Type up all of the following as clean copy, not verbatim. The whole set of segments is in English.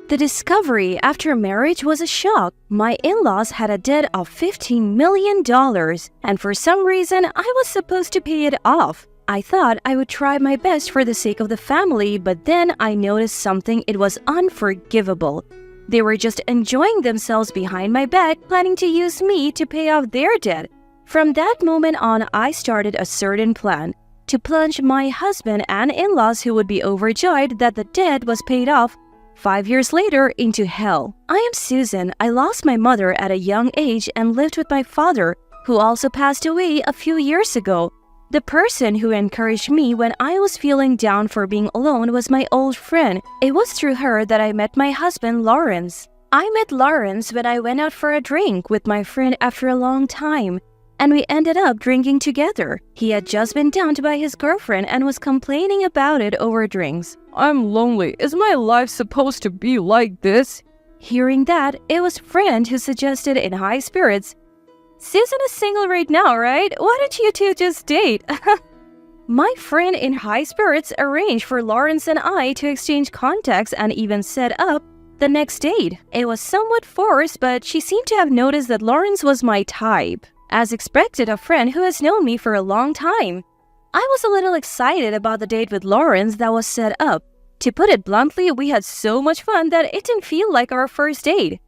The discovery after marriage was a shock. My in-laws had a debt of $15 million, and for some reason, I was supposed to pay it off. I thought I would try my best for the sake of the family, but then I noticed something. It was unforgivable. They were just enjoying themselves behind my back, planning to use me to pay off their debt. From that moment on, I started a certain plan to plunge my husband and in-laws, who would be overjoyed that the debt was paid off 5 years later, into hell. I am Susan. I lost my mother at a young age and lived with my father, who also passed away a few years ago. The person who encouraged me when I was feeling down for being alone was my old friend. It was through her that I met my husband, Lawrence. I met Lawrence when I went out for a drink with my friend after a long time, and we ended up drinking together. He had just been dumped by his girlfriend and was complaining about it over drinks. I'm lonely. Is my life supposed to be like this? Hearing that, it was friend who suggested in high spirits, Susan is single right now, right? Why don't you two just date? My friend in high spirits arranged for Lawrence and I to exchange contacts and even set up the next date. It was somewhat forced, but she seemed to have noticed that Lawrence was my type. As expected, a friend who has known me for a long time. I was a little excited about the date with Lawrence that was set up. To put it bluntly, we had so much fun that it didn't feel like our first date.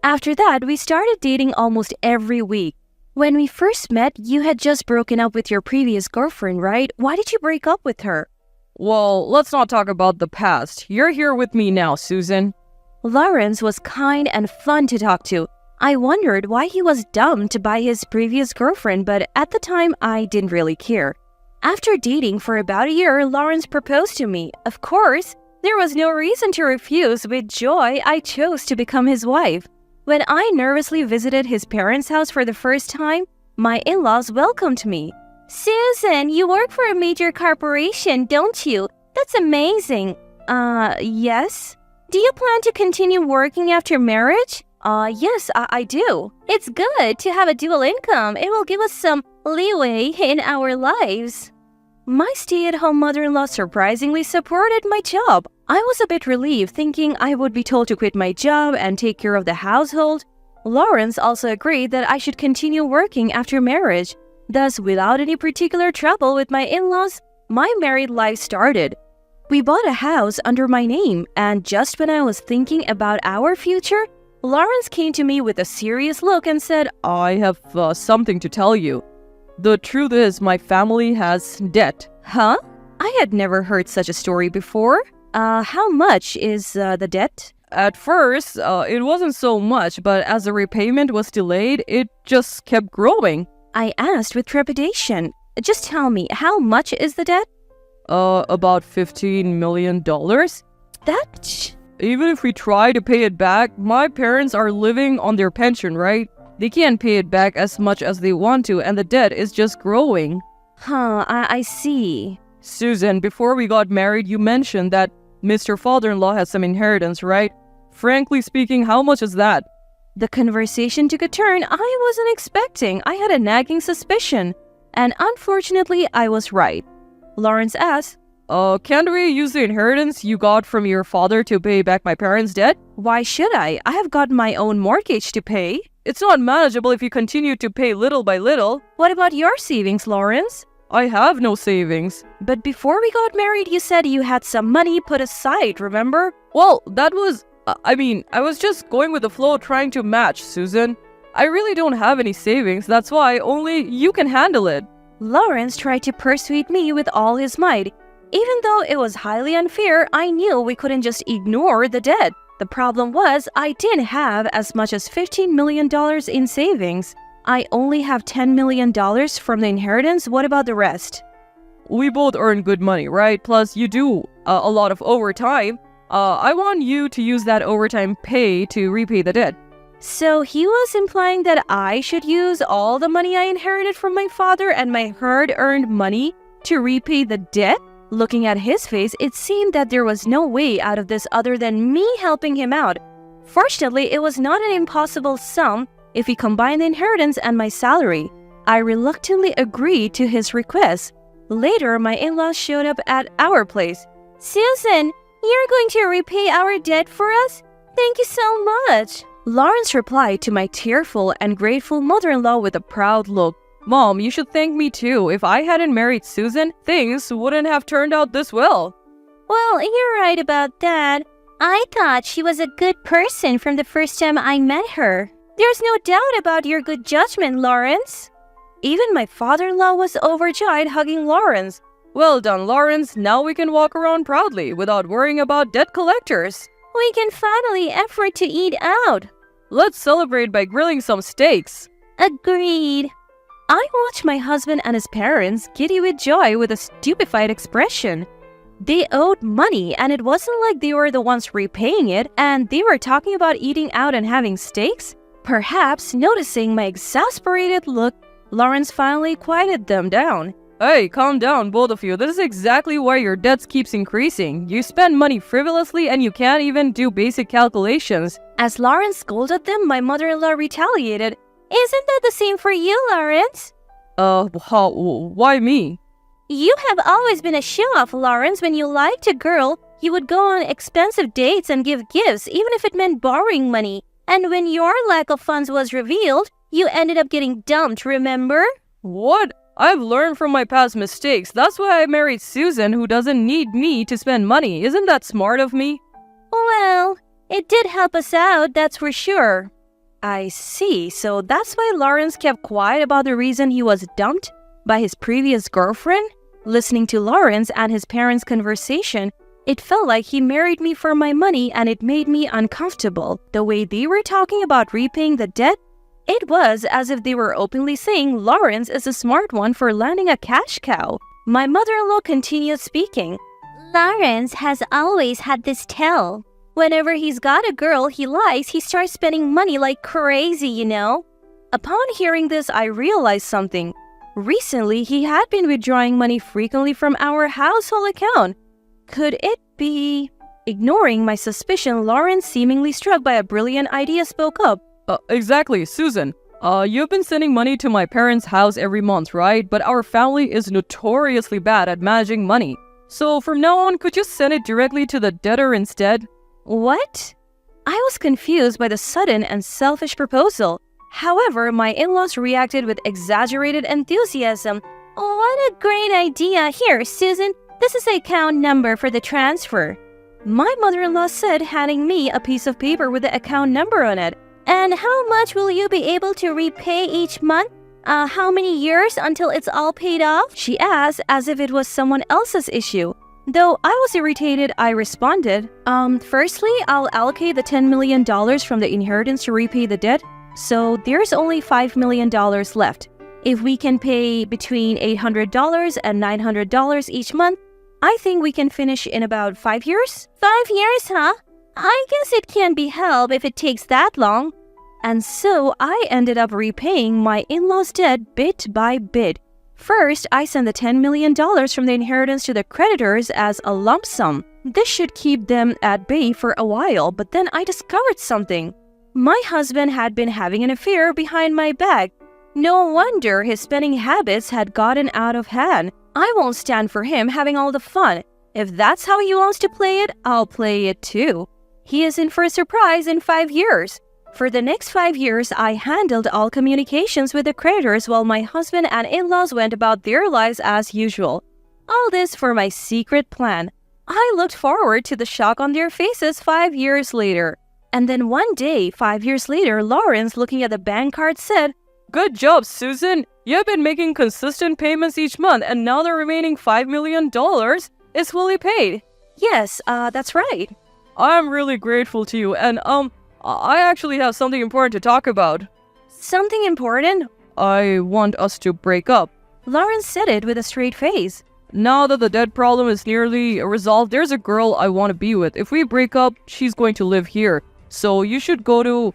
After that, we started dating almost every week. When we first met, you had just broken up with your previous girlfriend, right? Why did you break up with her? Well, let's not talk about the past. You're here with me now, Susan. Lawrence was kind and fun to talk to. I wondered why he was dumped by his previous girlfriend, but at the time, I didn't really care. After dating for about a year, Lawrence proposed to me. Of course, there was no reason to refuse. With joy, I chose to become his wife. When I nervously visited his parents' house for the first time, my in-laws welcomed me. Susan, you work for a major corporation, don't you? That's amazing. Yes. Do you plan to continue working after marriage? Yes, I do. It's good to have a dual income. It will give us some leeway in our lives. My stay-at-home mother-in-law surprisingly supported my job. I was a bit relieved, thinking I would be told to quit my job and take care of the household. Lawrence also agreed that I should continue working after marriage. Thus, without any particular trouble with my in-laws, my married life started. We bought a house under my name, and just when I was thinking about our future, Lawrence came to me with a serious look and said, I have something to tell you. The truth is, my family has debt. Huh? I had never heard such a story before. How much is the debt? At first, it wasn't so much, but as the repayment was delayed, it just kept growing. I asked with trepidation. Just tell me, how much is the debt? About $15 million. That... Even if we try to pay it back, my parents are living on their pension, right? They can't pay it back as much as they want to, and the debt is just growing. Huh, I see. Susan, before we got married, you mentioned that Mr. Father-in-law has some inheritance, right? Frankly speaking, how much is that? The conversation took a turn I wasn't expecting. I had a nagging suspicion, and unfortunately, I was right. Lawrence asked, Can't we use the inheritance you got from your father to pay back my parents' debt? Why should I? I have got my own mortgage to pay. It's not manageable if you continue to pay little by little. What about your savings, Lawrence? I have no savings. But before we got married, you said you had some money put aside, remember? Well, that was... I was just going with the flow, trying to match, Susan. I really don't have any savings. That's why only you can handle it. Lawrence tried to persuade me with all his might. Even though it was highly unfair, I knew we couldn't just ignore the debt. The problem was I didn't have as much as $15 million in savings. I only have $10 million from the inheritance. What about the rest? We both earn good money, right? Plus, you do a lot of overtime. I want you to use that overtime pay to repay the debt. So he was implying that I should use all the money I inherited from my father and my hard-earned money to repay the debt? Looking at his face, it seemed that there was no way out of this other than me helping him out. Fortunately, it was not an impossible sum if we combined the inheritance and my salary. I reluctantly agreed to his request. Later, my in-laws showed up at our place. Susan, you're going to repay our debt for us? Thank you so much. Lawrence replied to my tearful and grateful mother-in-law with a proud look. Mom, you should thank me too. If I hadn't married Susan, things wouldn't have turned out this well. Well, you're right about that. I thought she was a good person from the first time I met her. There's no doubt about your good judgment, Lawrence. Even my father-in-law was overjoyed, hugging Lawrence. Well done, Lawrence. Now we can walk around proudly without worrying about debt collectors. We can finally afford to eat out. Let's celebrate by grilling some steaks. Agreed. I watched my husband and his parents giddy with joy with a stupefied expression. They owed money, and it wasn't like they were the ones repaying it, and they were talking about eating out and having steaks. Perhaps noticing my exasperated look, Lawrence finally quieted them down. Hey, calm down, both of you. This is exactly why your debts keeps increasing. You spend money frivolously and you can't even do basic calculations. As Lawrence scolded them, my mother-in-law retaliated. Isn't that the same for you, Lawrence? Why me? You have always been a show-off, Lawrence. When you liked a girl, you would go on expensive dates and give gifts, even if it meant borrowing money. And when your lack of funds was revealed, you ended up getting dumped, remember? What? I've learned from my past mistakes. That's why I married Susan, who doesn't need me to spend money. Isn't that smart of me? Well, it did help us out, that's for sure. I see. So that's why Lawrence kept quiet about the reason he was dumped by his previous girlfriend? Listening to Lawrence and his parents' conversation, it felt like he married me for my money, and it made me uncomfortable. The way they were talking about repaying the debt, it was as if they were openly saying Lawrence is a smart one for landing a cash cow. My mother-in-law continued speaking. Lawrence has always had this tell. Whenever he's got a girl he likes, he starts spending money like crazy, you know? Upon hearing this, I realized something. Recently, he had been withdrawing money frequently from our household account. Could it be... Ignoring my suspicion, Lawrence, seemingly struck by a brilliant idea, spoke up. Exactly, Susan. You've been sending money to my parents' house every month, right? But our family is notoriously bad at managing money. So from now on, could you send it directly to the debtor instead? What? I was confused by the sudden and selfish proposal. However, my in-laws reacted with exaggerated enthusiasm. What a great idea. Here, Susan, this is the account number for the transfer. My mother-in-law said, handing me a piece of paper with the account number on it. And how much will you be able to repay each month? How many years until it's all paid off? She asked as if it was someone else's issue. Though I was irritated, I responded, firstly, I'll allocate the $10 million from the inheritance to repay the debt. So there's only $5 million left. If we can pay between $800 and $900 each month, I think we can finish in about 5 years. 5 years, huh? I guess it can't be helped if it takes that long. And so I ended up repaying my in-laws' debt bit by bit. First, I sent the $10 million from the inheritance to the creditors as a lump sum. This should keep them at bay for a while, but then I discovered something. My husband had been having an affair behind my back. No wonder his spending habits had gotten out of hand. I won't stand for him having all the fun. If that's how he wants to play it, I'll play it too. He is in for a surprise in 5 years. For the next 5 years, I handled all communications with the creditors while my husband and in-laws went about their lives as usual. All this for my secret plan. I looked forward to the shock on their faces 5 years later. And then one day, 5 years later, Lawrence, looking at the bank card, said, Good job, Susan. You've been making consistent payments each month, and now the remaining $5 million is fully paid. Yes, that's right. I'm really grateful to you, and I actually have something important to talk about. Something important? I want us to break up. Lawrence said it with a straight face. Now that the debt problem is nearly resolved, there's a girl I want to be with. If we break up, she's going to live here. So you should go to,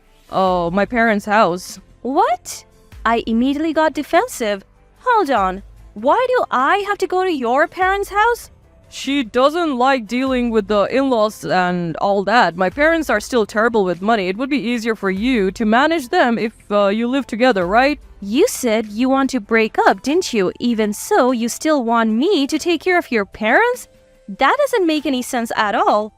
my parents' house. What? I immediately got defensive. Hold on. Why do I have to go to your parents' house? She doesn't like dealing with the in-laws and all that. My parents are still terrible with money. It would be easier for you to manage them if you live together, right? You said you want to break up, didn't you? Even so, you still want me to take care of your parents? That doesn't make any sense at all.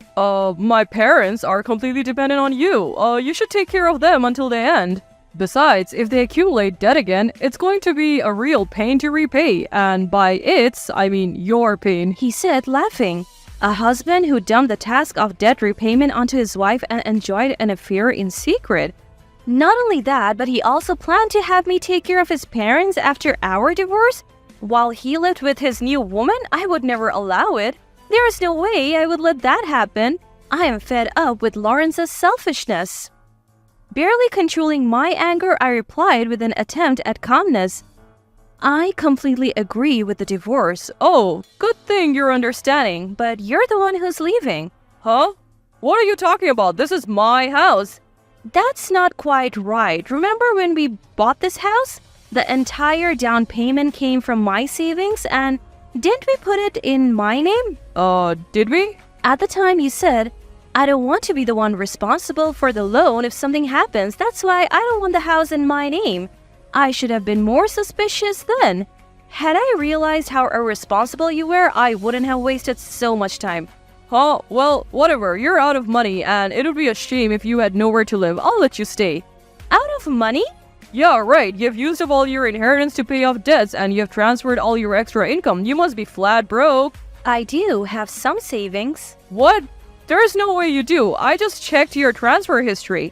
My parents are completely dependent on you. You should take care of them until the end. Besides, if they accumulate debt again, it's going to be a real pain to repay. And by its, I mean your pain. He said, laughing. A husband who dumped the task of debt repayment onto his wife and enjoyed an affair in secret. Not only that, but he also planned to have me take care of his parents after our divorce. While he lived with his new woman, I would never allow it. There is no way I would let that happen. I am fed up with Lawrence's selfishness. Barely controlling my anger, I replied with an attempt at calmness. I completely agree with the divorce. Oh, good thing you're understanding. But you're the one who's leaving. Huh? What are you talking about? This is my house. That's not quite right. Remember when we bought this house? The entire down payment came from my savings, and didn't we put it in my name? Did we? At the time you said, I don't want to be the one responsible for the loan if something happens. That's why I don't want the house in my name. I should have been more suspicious then. Had I realized how irresponsible you were, I wouldn't have wasted so much time. Huh? Well, whatever. You're out of money, and it would be a shame if you had nowhere to live. I'll let you stay. Out of money? Yeah, right. You've used up all your inheritance to pay off debts, and you've transferred all your extra income. You must be flat broke. I do have some savings. What? There's no way you do. I just checked your transfer history.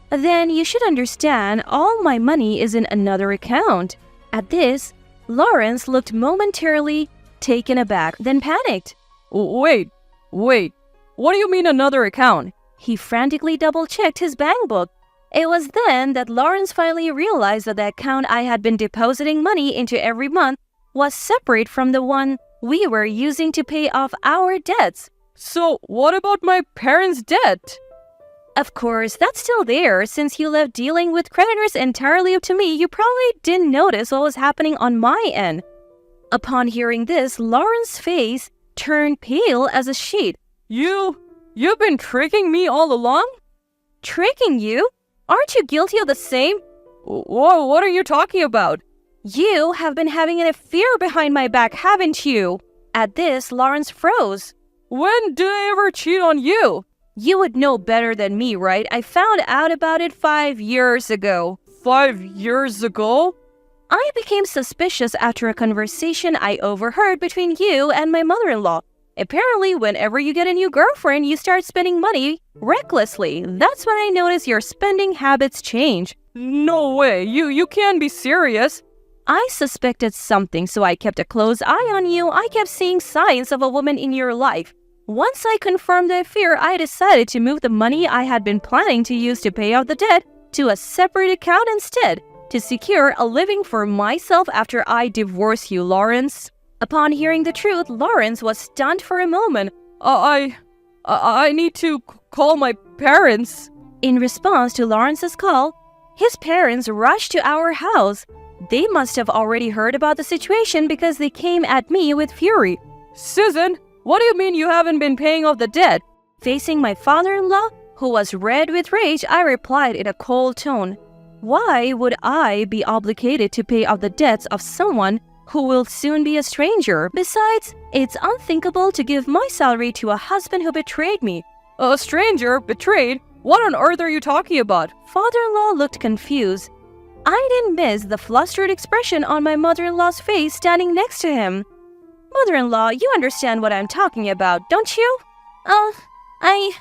Then you should understand all my money is in another account. At this, Lawrence looked momentarily taken aback, then panicked. Wait. What do you mean another account? He frantically double-checked his bank book. It was then that Lawrence finally realized that the account I had been depositing money into every month was separate from the one we were using to pay off our debts. So, what about my parents' debt? Of course, that's still there. Since you left dealing with creditors entirely up to me, you probably didn't notice what was happening on my end. Upon hearing this, Lawrence's face turned pale as a sheet. You've been tricking me all along? Tricking you? Aren't you guilty of the same? Whoa, what are you talking about? You have been having an affair behind my back, haven't you? At this, Lawrence froze. When did I ever cheat on you? You would know better than me, right? I found out about it 5 years ago. 5 years ago? I became suspicious after a conversation I overheard between you and my mother-in-law. Apparently, whenever you get a new girlfriend, you start spending money recklessly. That's when I noticed your spending habits change. No way, you can't be serious. I suspected something, so I kept a close eye on you. I kept seeing signs of a woman in your life. Once I confirmed the affair, I decided to move the money I had been planning to use to pay off the debt to a separate account instead, to secure a living for myself after I divorced you, Lawrence. Upon hearing the truth, Lawrence was stunned for a moment. I need to call my parents. In response to Lawrence's call, his parents rushed to our house. They must have already heard about the situation because they came at me with fury. Susan, what do you mean you haven't been paying off the debt? Facing my father-in-law, who was red with rage, I replied in a cold tone. Why would I be obligated to pay off the debts of someone who will soon be a stranger? Besides, it's unthinkable to give my salary to a husband who betrayed me. A stranger? Betrayed? What on earth are you talking about? Father-in-law looked confused. I didn't miss the flustered expression on my mother-in-law's face standing next to him. Mother-in-law, you understand what I'm talking about, don't you? I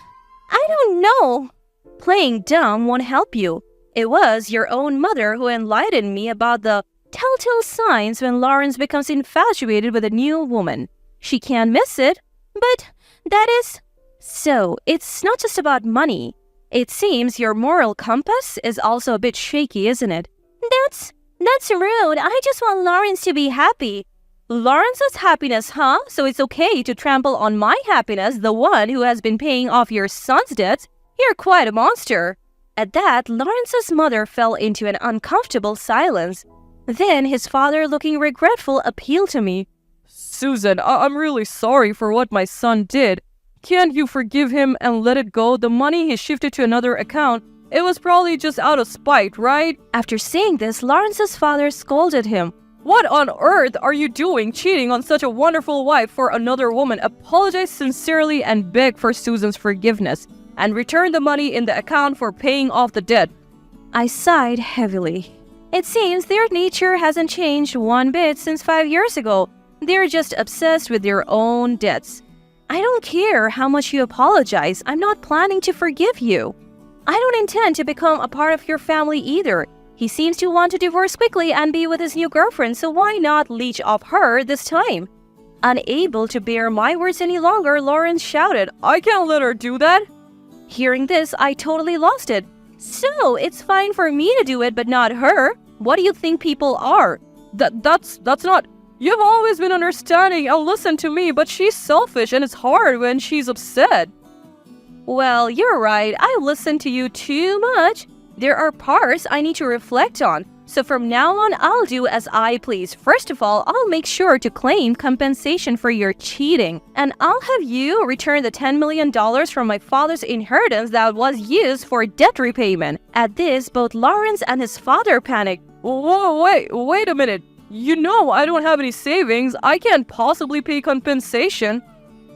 don't know. Playing dumb won't help you. It was your own mother who enlightened me about the telltale signs when Lawrence becomes infatuated with a new woman. She can't miss it, but that is... So, it's not just about money. It seems your moral compass is also a bit shaky, isn't it? That's rude. I just want Lawrence to be happy. Lawrence's happiness, huh? So it's okay to trample on my happiness, the one who has been paying off your son's debts? You're quite a monster. At that, Lawrence's mother fell into an uncomfortable silence. Then his father, looking regretful, appealed to me. Susan, I'm really sorry for what my son did. Can't you forgive him and let it go? The money he shifted to another account, it was probably just out of spite, right? After saying this, Lawrence's father scolded him. What on earth are you doing cheating on such a wonderful wife for another woman? Apologize sincerely and beg for Susan's forgiveness, and return the money in the account for paying off the debt. I sighed heavily. It seems their nature hasn't changed one bit since 5 years ago. They're just obsessed with their own debts. I don't care how much you apologize. I'm not planning to forgive you. I don't intend to become a part of your family either. He seems to want to divorce quickly and be with his new girlfriend, so why not leech off her this time? Unable to bear my words any longer, Lawrence shouted, I can't let her do that. Hearing this, I totally lost it. So, it's fine for me to do it, but not her? What do you think people are? That's not... You've always been understanding and listened to me, but she's selfish and it's hard when she's upset. Well, you're right. I listen to you too much. There are parts I need to reflect on. So from now on, I'll do as I please. First of all, I'll make sure to claim compensation for your cheating. And I'll have you return the $10 million from my father's inheritance that was used for debt repayment. At this, both Lawrence and his father panicked. Whoa, wait a minute. You know I don't have any savings. I can't possibly pay compensation.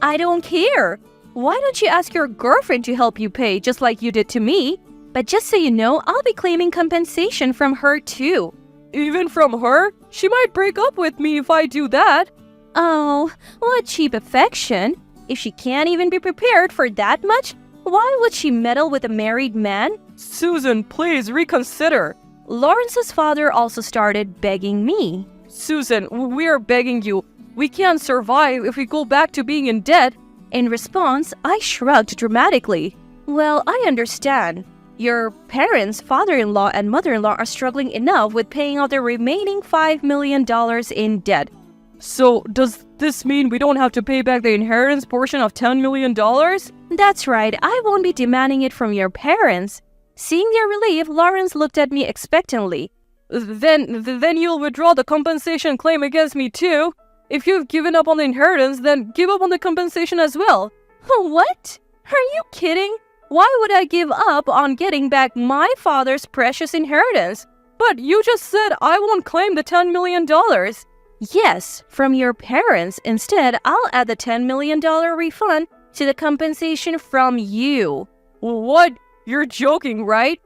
I don't care. Why don't you ask your girlfriend to help you pay, just like you did to me? But just so you know, I'll be claiming compensation from her too. Even from her? She might break up with me if I do that. Oh, what cheap affection. If she can't even be prepared for that much, why would she meddle with a married man? Susan, please reconsider. Lawrence's father also started begging me. Susan, we're begging you. We can't survive if we go back to being in debt. In response, I shrugged dramatically. Well, I understand. Your parents, father-in-law and mother-in-law are struggling enough with paying off the remaining $5 million in debt. So, does this mean we don't have to pay back the inheritance portion of $10 million? That's right, I won't be demanding it from your parents. Seeing their relief, Lawrence looked at me expectantly. Then you'll withdraw the compensation claim against me too. If you've given up on the inheritance, then give up on the compensation as well. What? Are you kidding? Why would I give up on getting back my father's precious inheritance? But you just said I won't claim the $10 million. Yes, from your parents. Instead, I'll add the $10 million refund to the compensation from you. What? You're joking, right?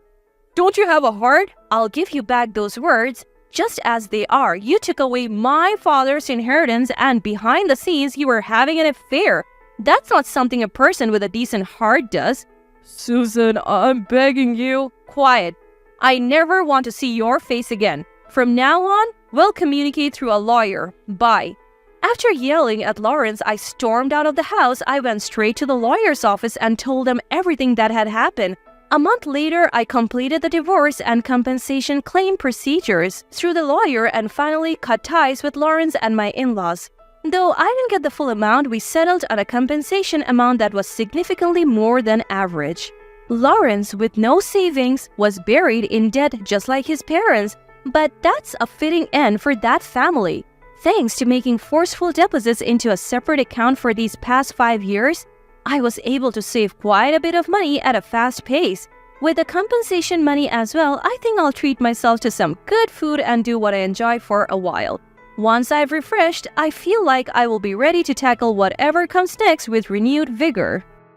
Don't you have a heart? I'll give you back those words just as they are. You took away my father's inheritance and behind the scenes you were having an affair. That's not something a person with a decent heart does. Susan, I'm begging you. Quiet. I never want to see your face again. From now on, we'll communicate through a lawyer. Bye. After yelling at Lawrence, I stormed out of the house. I went straight to the lawyer's office and told them everything that had happened. A month later, I completed the divorce and compensation claim procedures through the lawyer and finally cut ties with Lawrence and my in-laws. Though I didn't get the full amount, we settled on a compensation amount that was significantly more than average. Lawrence, with no savings, was buried in debt just like his parents, but that's a fitting end for that family. Thanks to making forceful deposits into a separate account for these past 5 years, I was able to save quite a bit of money at a fast pace. With the compensation money as well, I think I'll treat myself to some good food and do what I enjoy for a while. Once I've refreshed, I feel like I will be ready to tackle whatever comes next with renewed vigor.